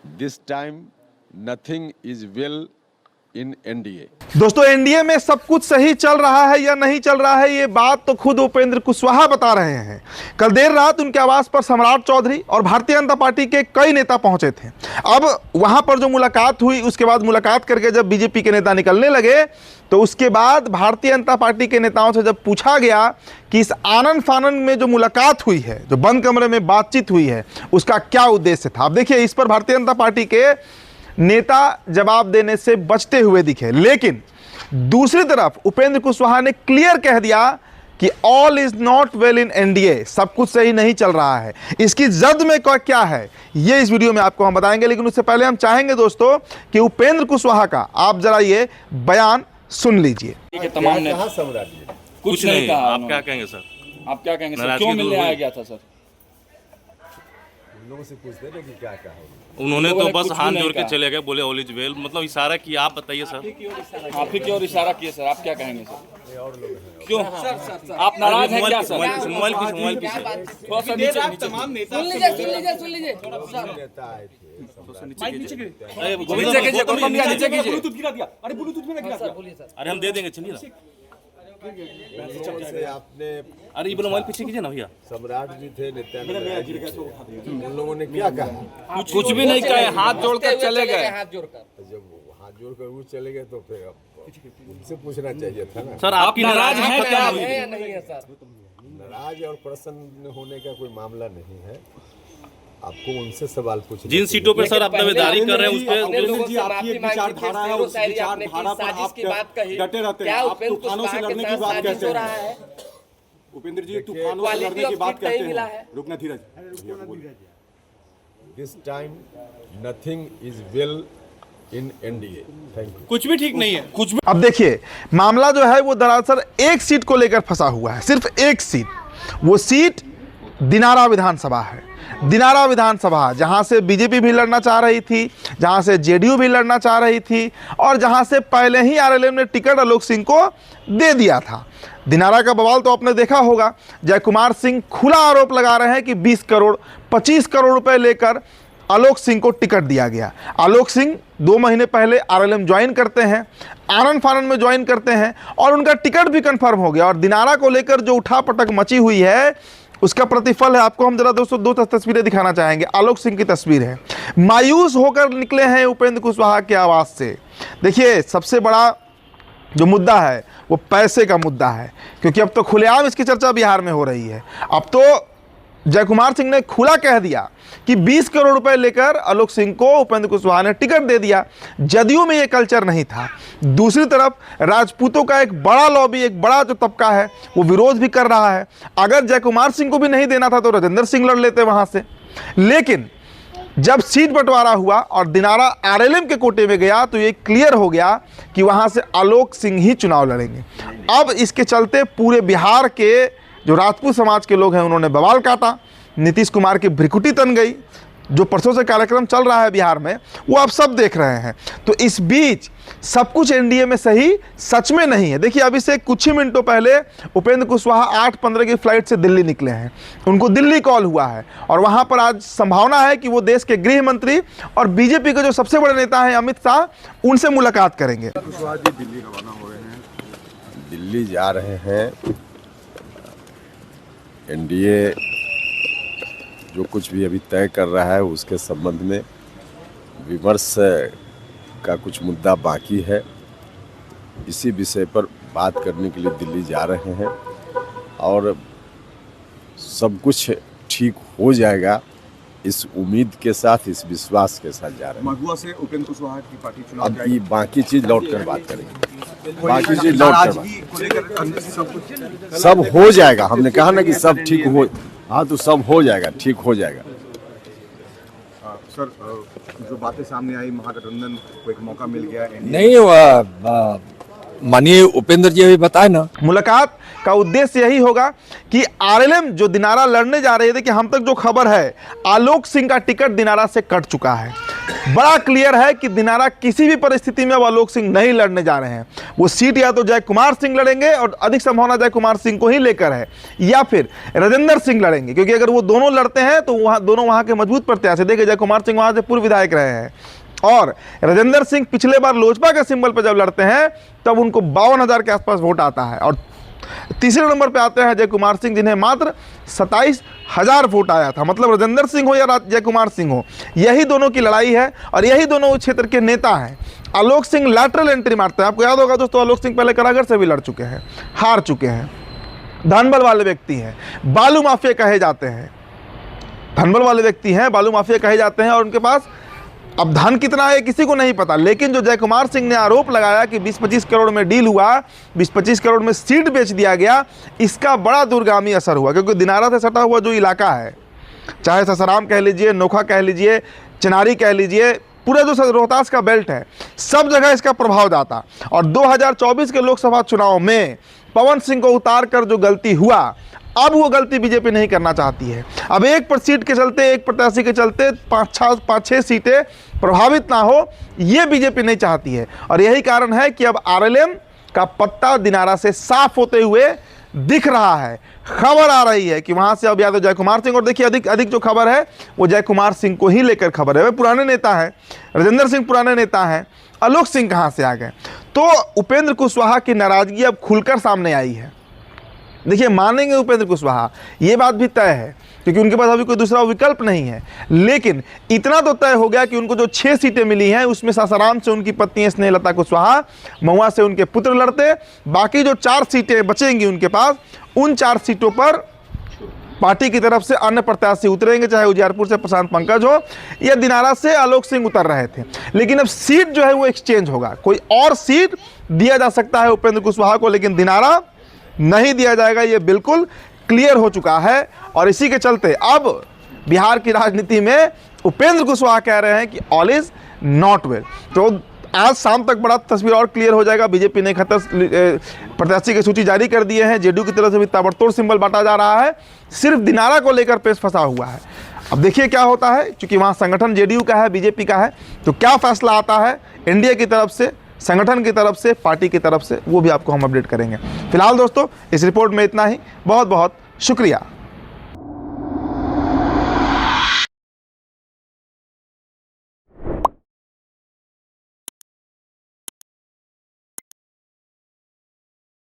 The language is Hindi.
This time, nothing is well in NDA. दोस्तों, एनडीए में सब कुछ सही चल रहा है या नहीं चल रहा है, ये बात तो खुद उपेंद्र कुशवाहा बता रहे हैं। कल देर रात उनके आवास पर सम्राट चौधरी और भारतीय जनता पार्टी के कई नेता पहुंचे थे। अब वहां पर जो मुलाकात हुई, उसके बाद मुलाकात करके जब बीजेपी के नेता निकलने लगे, तो उसके बाद भारतीय जनता पार्टी के नेताओं से जब पूछा गया कि इस आनन फानन में जो मुलाकात हुई है, जो बंद कमरे में बातचीत हुई है, उसका क्या उद्देश्य था। अब देखिए, इस पर भारतीय जनता पार्टी के नेता जवाब देने से बचते हुए दिखे, लेकिन दूसरी तरफ उपेंद्र कुशवाहा ने क्लियर कह दिया कि all is not well in NDA, सब कुछ सही नहीं चल रहा है। इसकी जद में क्या है, ये इस वीडियो में आपको हम बताएंगे, लेकिन उससे पहले हम चाहेंगे दोस्तों कि उपेंद्र कुशवाहा का आप जरा ये बयान सुन लीजिए। तमाम ने कुछ नहीं कहा। आप क्या कहेंगे सर? आप क्या कहेंगे सर? क्यों मिलने आया गया था सर? लोगों से पूछते हैं कि क्या कहा। उन्होंने तो बस हाथ जोड़ के चले गए, बोले ऑल इज वेल, मतलब इशारा किया। आप बताइए सर। आप ही की ओर इशारा किए सर, आप क्या कहेंगे सर? क्यों आप नाराज हैं क्या सर? मोबाइल पीछे थोड़ा सा नीचे तमाम नेता सुन लीजिए नेता आए थे। नीचे कीजिए, गौतम भैया नीचे कीजिए। अरे हम दे देंगे, चलिए ना। से आपने अरे ये बोलो मोबाइल पीछे कीजिए ना भैया। सम्राट जी थे, नित्यानंद, उन लोगों ने क्या कहा? कुछ भी नहीं कहे, हाथ जोड़कर चले गए। जब हाथ जोड़कर वो चले गए तो फिर उनसे पूछना चाहिए था ना। सर आपकी नाराज हैं क्या? नाराज और प्रसन्न होने का कोई मामला नहीं है, आपको उनसे सवाल पूछना। जिन सीटों पे सर आप दावेदारी कर रहे हैं उस पे आपकी विचारधारा है, उस विचारधारा पर आप डटे रहते हैं। आप तूफानों से लड़ने की बात कहते हैं उपेंद्र जी, तूफानों से लड़ने की बात कहते हैं। रुकना Dheeraj. This time nothing is well in NDA. Thank you. कुछ भी ठीक नहीं है, कुछ भी। अब देखिए, मामला जो है वो दरअसल एक सीट को लेकर फंसा हुआ है, सिर्फ एक सीट। वो सीट दिनारा विधानसभा है। दिनारा विधानसभा, जहां से बीजेपी भी लड़ना चाह रही थी, जहां से जेडीयू भी लड़ना चाह रही थी, और जहां से पहले ही आरएलएम ने टिकट आलोक सिंह को दे दिया था। दिनारा का बवाल तो आपने देखा होगा। जयकुमार सिंह खुला आरोप लगा रहे हैं कि 20 करोड़ 25 करोड़ रुपए लेकर आलोक सिंह को टिकट दिया गया। आलोक सिंह 2 महीने पहले आरएलएम ज्वाइन करते हैं, आनन फानन में ज्वाइन करते हैं, और उनका टिकट भी कंफर्म हो गया। और दिनारा को लेकर जो उठापटक मची हुई है, उसका प्रतिफल है। आपको हम जरा दोस्तों 2 तस्वीरें दिखाना चाहेंगे। आलोक सिंह की तस्वीर है। मायूस होकर निकले हैं उपेंद्र कुशवाहा के आवास से। देखिए, सबसे बड़ा जो मुद्दा है वो पैसे का मुद्दा है, क्योंकि अब तो खुलेआम इसकी चर्चा बिहार में हो रही है। अब तो जयकुमार सिंह ने खुला कह दिया कि 20 करोड़ रुपए लेकर आलोक सिंह को उपेंद्र कुशवाहा ने टिकट दे दिया। जदयू में ये कल्चर नहीं था। दूसरी तरफ राजपूतों का एक बड़ा लॉबी, एक बड़ा जो तबका है, वो विरोध भी कर रहा है। अगर जयकुमार सिंह को भी नहीं देना था तो राजेंद्र सिंह लड़ लेते वहां से। लेकिन जब सीट बंटवारा हुआ और दिनारा आरएलएम के कोटे में गया, तो ये क्लियर हो गया कि वहां से आलोक सिंह ही चुनाव लड़ेंगे। अब इसके चलते पूरे बिहार के जो राजपूत समाज के लोग हैं, उन्होंने बवाल काटा। नीतीश कुमार की भ्रिकुटी तन गई। जो परसों से कार्यक्रम चल रहा है बिहार में, वो आप सब देख रहे हैं। तो इस बीच सब कुछ एनडीए में सही सच में नहीं है। देखिए, अभी से कुछ ही मिनटों पहले उपेंद्र कुशवाहा 8:15 की फ्लाइट से दिल्ली निकले हैं। उनको दिल्ली कॉल हुआ है, और वहां पर आज संभावना है कि वो देश के गृह मंत्री और बीजेपी के जो सबसे बड़े नेता हैं अमित शाह, उनसे मुलाकात करेंगे। कुशवाहा जी दिल्ली रवाना हो रहे हैं। दिल्ली जा रहे हैं। एनडीए जो कुछ भी अभी तय कर रहा है, उसके संबंध में विमर्श का कुछ मुद्दा बाकी है। इसी विषय पर बात करने के लिए दिल्ली जा रहे हैं, और सब कुछ ठीक हो जाएगा, इस उम्मीद के साथ, इस विश्वास के साथ जा रहे हैं। महुआ से उपेंद्र कुशवाहा की पार्टी चुनाव अब ये बाकी चीज लौट कर बात करेंगे। बाकी चीज लौट कर सब हो जाएगा। हमने कहा ना कि सब ठीक हो, हाँ, तो सब हो जाएगा, ठीक हो जाएगा। सर, जो बातें सामने आई, महागठबंधन को एक मौका मिल गया। नहीं, माननीय उपेंद्र जी अभी बताए ना। मुलाकात का उद्देश्य यही होगा कि आरएलएम जो दिनारा लड़ने जा रहे थे, कि हम तक जो खबर है, आलोक सिंह का टिकट दिनारा से कट चुका है। बड़ा क्लियर है कि दिनारा किसी भी परिस्थिति में अब आलोक सिंह नहीं लड़ने जा रहे हैं। वो सीट या तो जय कुमार सिंह लड़ेंगे और अधिक संभावना जय कुमार सिंह को ही लेकर है, या फिर राजेंद्र सिंह लड़ेंगे, क्योंकि अगर वो दोनों लड़ते हैं तो दोनों वहां के मजबूत प्रत्याशी। देखिए जय कुमार सिंह वहां से पूर्व विधायक रहे हैं और राजेंद्र सिंह पिछले बार लोजपा के सिंबल पर जब लड़ते हैं तब उनको 52,000 के आसपास वोट आता है। और तीसरे नंबर पे आते हैं जय कुमार सिंह, जिन्हें मात्र 27,000 वोट आया था। मतलब राजेंद्र सिंह हो या जय कुमार सिंह हो, यही दोनों की लड़ाई है और यही दोनों उस क्षेत्र के नेता हैं। आलोक सिंह लैटरल एंट्री मारते हैं। आपको याद होगा दोस्तों, आलोक सिंह पहले करागर से भी लड़ चुके हैं, हार चुके हैं। धनबल वाले व्यक्ति हैं, बालू माफिया कहे जाते हैं, धनबल वाले व्यक्ति हैं, बालू माफिया कहे जाते हैं और उनके पास अब धन कितना है किसी को नहीं पता। लेकिन जो जय कुमार सिंह ने आरोप लगाया कि 20-25 करोड़ में डील हुआ, 20-25 करोड़ में सीट बेच दिया गया, इसका बड़ा दूरगामी असर हुआ। क्योंकि दिनारा से सटा हुआ जो इलाका है, चाहे ससाराम कह लीजिए, नोखा कह लीजिए, चिनारी कह लीजिए, पूरा जो रोहतास का बेल्ट है, सब जगह इसका प्रभाव जाता। और 2024 के लोकसभा चुनाव में पवन सिंह को उतार कर जो गलती हुआ, अब वो गलती बीजेपी नहीं करना चाहती है। अब एक पर सीट के चलते, एक प्रत्याशी के चलते 5-6 सीटें प्रभावित ना हो, ये बीजेपी नहीं चाहती है। और यही कारण है कि अब आरएलएम का पत्ता दिनारा से साफ होते हुए दिख रहा है। खबर आ रही है कि वहां से अब या तो जय कुमार सिंह, और देखिए अधिक जो खबर है वो जय कुमार सिंह को ही लेकर खबर है। वे पुराने नेता हैं, राजेंद्र सिंह पुराने नेता हैं, आलोक सिंह कहां से आ गए? तो उपेंद्र कुशवाहा की नाराजगी अब खुलकर सामने आई है। देखिए मानेंगे उपेंद्र कुशवाहा, ये बात भी तय है, क्योंकि उनके पास अभी कोई दूसरा विकल्प नहीं है। लेकिन इतना तो तय हो गया कि उनको जो 6 सीटें मिली हैं उसमें सासाराम से उनकी पत्नी स्नेहलता कुशवाहा, महुआ से उनके पुत्र लड़ते, बाकी जो 4 सीटें बचेंगी उनके पास, उन 4 सीटों पर पार्टी की तरफ से अन्य प्रत्याशी उतरेंगे, चाहे उजियारपुर से प्रशांत पंकज हो या दिनारा से आलोक सिंह उतर रहे थे। लेकिन अब सीट जो है वो एक्सचेंज होगा, कोई और सीट दिया जा सकता है उपेंद्र कुशवाहा को, लेकिन दिनारा नहीं दिया जाएगा, ये बिल्कुल क्लियर हो चुका है। और इसी के चलते अब बिहार की राजनीति में उपेंद्र कुशवाहा कह रहे हैं कि ऑल इज नॉट वेल। तो आज शाम तक बड़ा तस्वीर और क्लियर हो जाएगा। बीजेपी ने प्रत्याशी की सूची जारी कर दिए हैं, जेडीयू की तरफ से भी ताबड़तोड़ सिंबल बांटा जा रहा है, सिर्फ दिनारा को लेकर पेश फंसा हुआ है। अब देखिए क्या होता है, क्योंकि वहाँ संगठन जेडीयू का है, बीजेपी का है, तो क्या फैसला आता है एनडीए की तरफ से, संगठन की तरफ से, पार्टी की तरफ से, वो भी आपको हम अपडेट करेंगे। फिलहाल दोस्तों इस रिपोर्ट में इतना ही। बहुत बहुत शुक्रिया।